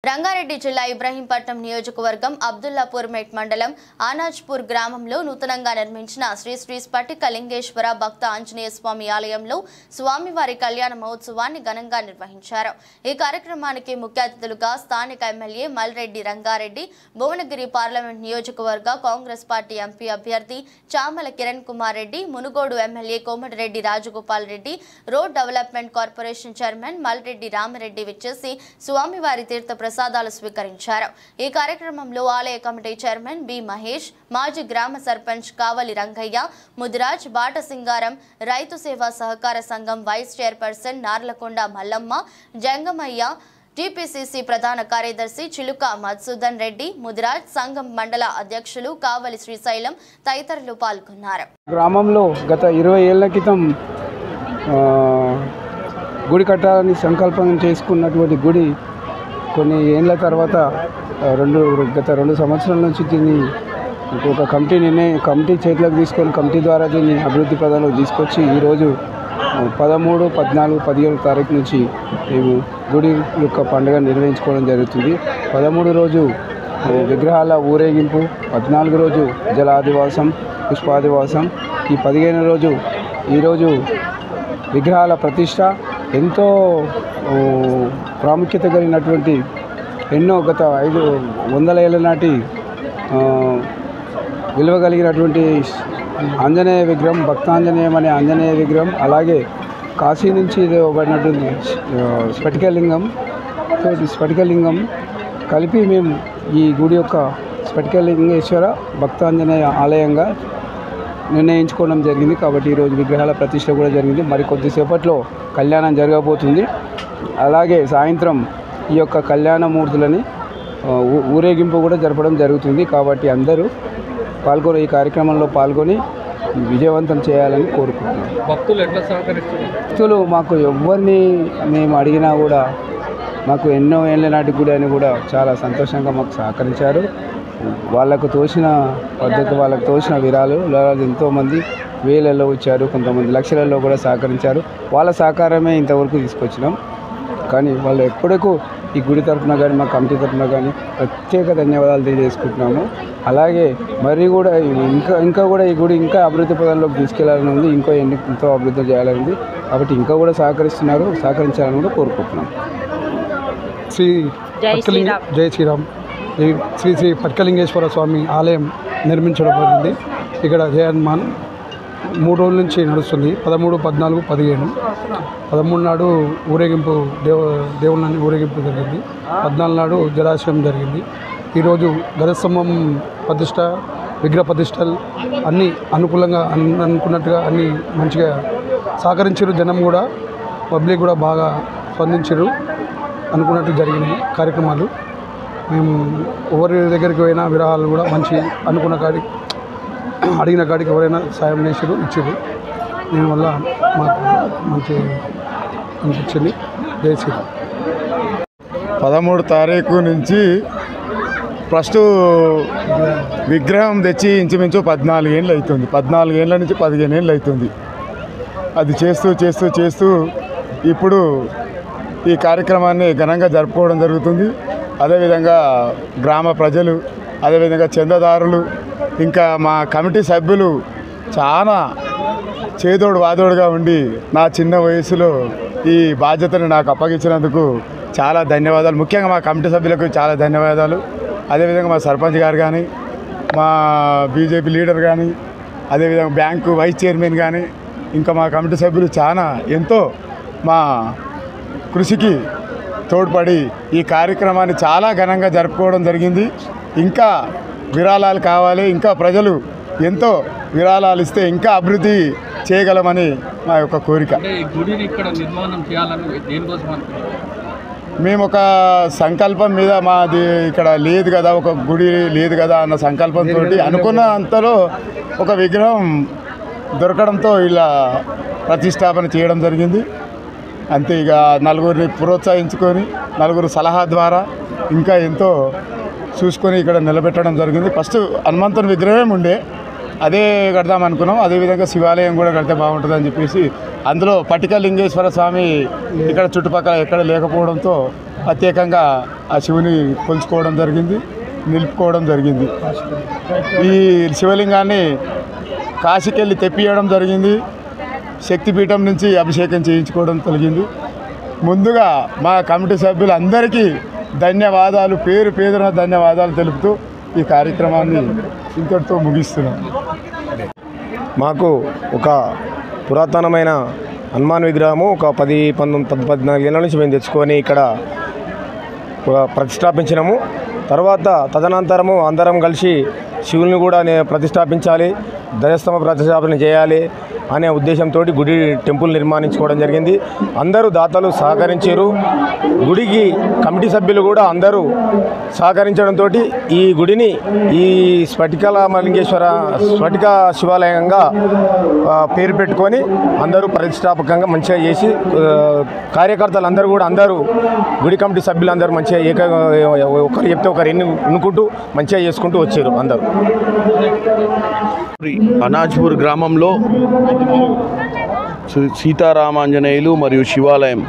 రంగారెడ్డి జిల్లా ఇబ్రహీంపట్నం నియోజకవర్గం అబ్దుల్లాపూర్ మెట్ మండలం ఆనాజ్పూర్ గ్రామంలో నూతనంగా నిర్మించిన శ్రీ శ్రీ స్ఫటికలింగేశ్వర భక్త ఆంజనేయ స్వామి ఆలయంలో స్వామివారి కళ్యాణ మహోత్సవాన్ని ఘనంగా నిర్వహించారు। ఈ కార్యక్రమానికి ముఖ్య అతిథులుగా స్థానిక ఎమ్మెల్యే మల్రెడ్డి రంగారెడ్డి, భువనగిరి పార్లమెంట్ నియోజకవర్గ కాంగ్రెస్ పార్టీ ఎంపీ అభ్యర్థి Chamala Kiran Kumar Reddy, Munugode MLA Komatireddy Rajagopal Reddy, road development corporation chairman Malreddy Rama Reddy విచ్చేసి స్వామివారి తీర్థ ప్రసాదాలు స్వీకరించారు। ఈ కార్యక్రమంలో ఆలయ కమిటీ చైర్మన్ బి మహేష్, మాజీ గ్రామ సర్పంచ్ కావలి రంగయ్య, ముదిరాజ్, బాట సింగారం, రైతు సేవా సహకార సంఘం vice chairperson Narlakonda Mallamma, Jangamayya, TPCC ప్రధాన కార్యదర్శి చిలుక మధుసూదన్ రెడ్డి, ముదిరాజ్ సంఘం మండల అధ్యక్షులు కావలి శ్రీశైలం తదితరులు పాల్గొన్నారు। గ్రామంలో గత 20 ఏళ్ల క్రితం గుడి కట్టాలని సంకల్పం చేసుకున్నటువంటి గుడి కొన్ని ఏళ్ళ తర్వాత గత 2 సంవత్సరాల నుంచి దీన్ని ఒక కమిటీ చేతిలోకి తీసుకొని కమిటీ ద్వారా దీన్ని అభివృద్ధి పదంలోకి తీసుకొచ్చి ఈరోజు 13, 14, 17 తారీఖు నుంచి మేము గుడి యొక్క పండుగ నిర్వహించుకోవడం జరుగుతుంది। 13 రోజు విగ్రహాల ఊరేగింపు, 14 రోజు జలాదివాసం, పుష్పాదివాసం, ఈ 15 రోజు ఈరోజు విగ్రహాల ప్రతిష్ట ఎంతో ప్రాముఖ్యత కలిగినటువంటి ఎన్నో గత 500 ఏళ్ల నాటి విలువ కలిగినటువంటి ఆంజనేయ విగ్రహం, భక్తాంజనేయం అనే ఆంజనేయ విగ్రహం, అలాగే కాశీ నుంచి పడినటువంటి స్ఫటికలింగం కలిపి మేము ఈ గుడి యొక్క స్ఫటికలింగేశ్వర భక్తాంజనేయ ఆలయంగా నిర్ణయించుకోవడం జరిగింది। కాబట్టి ఈరోజు విగ్రహాల ప్రతిష్ట కూడా జరిగింది। మరి కొద్దిసేపట్లో కళ్యాణం జరగబోతుంది। అలాగే సాయంత్రం ఈ యొక్క కళ్యాణమూర్తులని ఊరేగింపు కూడా జరపడం జరుగుతుంది। కాబట్టి అందరూ ఈ కార్యక్రమంలో పాల్గొని విజయవంతం చేయాలని కోరుకుంటున్నాం। భక్తులు ఎట్లా సహకరిస్తున్నారు? భక్తులు మాకు ఎవరిని మేము అడిగినా కూడా మాకు ఎన్నో ఏళ్ళ నాటి గుడి అని కూడా చాలా సంతోషంగా మాకు సహకరించారు। వాళ్ళకు తోచిన పద్ధతి, వాళ్ళకు తోచిన విరాళాలు ఎంతోమంది వేలలో ఇచ్చారు, కొంతమంది లక్షలలో కూడా సహకరించారు। వాళ్ళ సహకారమే ఇంతవరకు తీసుకొచ్చినాం। కానీ వాళ్ళు ఎప్పటికూ ఈ గుడి తరఫున కానీ మా కమిటీ తరఫున కానీ ప్రత్యేక ధన్యవాదాలు తెలియజేసుకుంటున్నాము। అలాగే మరి కూడా ఇంకా కూడా ఈ గుడి ఇంకా అభివృద్ధి పదంలోకి తీసుకెళ్లాలని ఉంది, ఎంతో అభివృద్ధి చేయాలని ఉంది। కాబట్టి ఇంకా కూడా సహకరించాలని కూడా కోరుకుంటున్నాం। జై శ్రీరామ్। ఈ శ్రీ శ్రీ స్ఫటికలింగేశ్వర స్వామి ఆలయం నిర్మించడం జరిగింది। ఇక్కడ జయహనుమాన్ 3 రోజుల నుంచి నడుస్తుంది। 13, 14, 15, 13 నాడు ఊరేగింపు దేవుళ్ళని ఊరేగింపు జరిగింది। 14 నాడు జలాశయం జరిగింది। ఈరోజు గజస్తంభం ప్రతిష్ట, విగ్రహ ప్రతిష్టలు అన్నీ అనుకూలంగా అనుకున్నట్టుగా అన్నీ మంచిగా సహకరించారు। జనం కూడా, పబ్లిక్ కూడా బాగా స్పందించారు। అనుకున్నట్టు జరిగినాయి కార్యక్రమాలు। మేము ఎవరి దగ్గరికి పోయినా విరాళాలు కూడా మంచి అనుకున్న కాడికి, అడిగిన కాడికి ఎవరైనా సాయం చేసారు, ఇచ్చారు। దీనివల్ల మాకు మంచి అనిపించింది। జై శ్రీరామ్। 13 తారీఖు నుంచి ఫస్ట్ విగ్రహం తెచ్చి ఇంచుమించు 14 ఏళ్ళు అవుతుంది। 14 ఏళ్ళ నుంచి 15 ఏళ్ళు అవుతుంది। అది చేస్తూ ఇప్పుడు ఈ కార్యక్రమాన్ని ఘనంగా జరుపుకోవడం జరుగుతుంది। అదేవిధంగా గ్రామ ప్రజలు, అదేవిధంగా చందాదారులు, ఇంకా మా కమిటీ సభ్యులు చాలా చేదోడు వాదోడుగా ఉండి నా చిన్న వయసులో ఈ బాధ్యతను నాకు అప్పగించినందుకు చాలా ధన్యవాదాలు। ముఖ్యంగా మా కమిటీ సభ్యులకు చాలా ధన్యవాదాలు। అదేవిధంగా మా సర్పంచ్ గారు కానీ, మా బీజేపీ లీడర్ కానీ, అదేవిధంగా బ్యాంకు వైస్ చైర్మన్ కానీ, ఇంకా మా కమిటీ సభ్యులు చాలా ఎంతో మా కృషికి తోడ్పడి ఈ కార్యక్రమాన్ని చాలా ఘనంగా జరుపుకోవడం జరిగింది। ఇంకా విరాళాలు కావాలి, ఇంకా ప్రజలు ఎంతో విరాళాలు ఇస్తే ఇంకా అభివృద్ధి చేయగలమని మా యొక్క కోరిక। మేము ఒక సంకల్పం మీద, మాది ఇక్కడ లేదు కదా, ఒక గుడి లేదు కదా అన్న సంకల్పంతో అనుకున్న అంతలో ఒక విగ్రహం దొరకడంతో ఇలా ప్రతిష్టాపన చేయడం జరిగింది। అంతే, ఇక నలుగురిని ప్రోత్సహించుకొని, నలుగురు సలహా ద్వారా ఇంకా ఎంతో చూసుకొని ఇక్కడ నిలబెట్టడం జరిగింది। ఫస్ట్ హనుమంతుని విగ్రహం ఉండే, అదే కడదాం అనుకున్నాం. అదేవిధంగా శివాలయం కూడా కడితే బాగుంటుందని చెప్పేసి అందులో పట్టిక లింగేశ్వర స్వామి ఇక్కడ చుట్టుపక్కల ఎక్కడ లేకపోవడంతో ప్రత్యేకంగా ఆ శివుని కొలుచుకోవడం జరిగింది, నిలుపుకోవడం జరిగింది. ఈ శివలింగాన్ని కాశీకెళ్ళి తెప్పియడం జరిగింది. శక్తిపీఠం నుంచి అభిషేకం చేయించుకోవడం జరిగింది. ముందుగా మా కమిటీ సభ్యులందరికీ ధన్యవాదాలు, పేరు పేరున ధన్యవాదాలు తెలుపుతూ ఈ కార్యక్రమాన్ని ఇంతటితో ముగిస్తున్నాం. మాకు ఒక పురాతనమైన హనుమాన్ విగ్రహము ఒక 14 ఏళ్ళ నుంచి మేము తెచ్చుకొని ఇక్కడ ప్రతిష్టాపించినాము. తర్వాత తదనంతరము అందరం కలిసి శివుని కూడా ప్రతిష్టాపించాలి, ధ్వజస్తంభ ప్రతిష్టాపన చేయాలి అనే ఉద్దేశంతో గుడి టెంపుల్ నిర్మాణించుకోవడం జరిగింది. అందరూ దాతలు సహకరించారు. గుడికి కమిటీ సభ్యులు కూడా అందరూ సహకరించడంతో ఈ గుడిని ఈ స్ఫటిక శివాలయంగా పేరు పెట్టుకొని అందరూ ప్రతిష్టాపకంగా మంచిగా చేసి కార్యకర్తలు అందరూ గుడి కమిటీ సభ్యులందరూ మంచిగా ఒకరు చెప్తే ఒకరు ఎన్నుకుంటూ మంచిగా చేసుకుంటూ వచ్చారు అందరూ. అనాజ్పూర్ గ్రామంలో సీతారామాంజనేయులు మరియు శివాలయం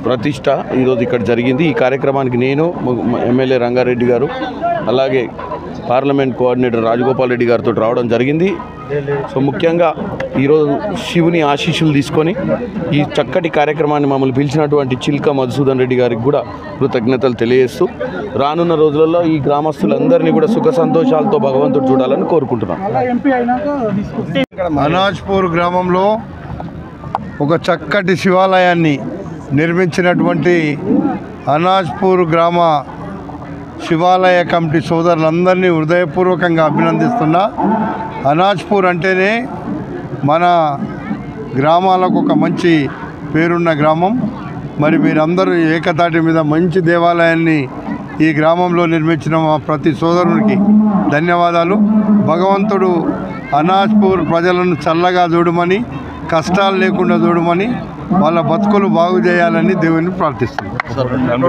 ప్రతిష్ట ఈరోజు ఇక్కడ జరిగింది. ఈ కార్యక్రమానికి నేను, ఎమ్మెల్యే రంగారెడ్డి గారు, అలాగే పార్లమెంట్ కోఆర్డినేటర్ రాజగోపాల్ రెడ్డి గారితో రావడం జరిగింది. సో ముఖ్యంగా ఈరోజు శివుని ఆశీస్సులు తీసుకొని ఈ చక్కటి కార్యక్రమాన్ని మమ్మల్ని పిలిచినటువంటి చిల్క మధుసూదన్ రెడ్డి గారికి కూడా కృతజ్ఞతలు తెలియజేస్తూ రానున్న రోజులలో ఈ గ్రామస్తులందరినీ కూడా సుఖ సంతోషాలతో భగవంతుడు చూడాలని కోరుకుంటున్నాం. అనాజ్పూర్ గ్రామంలో ఒక చక్కటి శివాలయాన్ని నిర్మించినటువంటి అనాజ్పూర్ గ్రామ శివాలయ కమిటీ సోదరులందరినీ హృదయపూర్వకంగా అభినందిస్తున్నా. అనాజ్పూర్ అంటేనే మన గ్రామాలకు ఒక మంచి పేరున్న గ్రామం. మరి మీరందరూ ఏకతాటి మీద మంచి దేవాలయాన్ని ఈ గ్రామంలో నిర్మించిన మా ప్రతి సోదరునికి ధన్యవాదాలు. భగవంతుడు అనాజ్పూర్ ప్రజలను చల్లగా చూడమని, కష్టాలు లేకుండా చూడమని, వాళ్ళ బతుకులు బాగు చేయాలని దేవుని ప్రార్థిస్తున్నాను.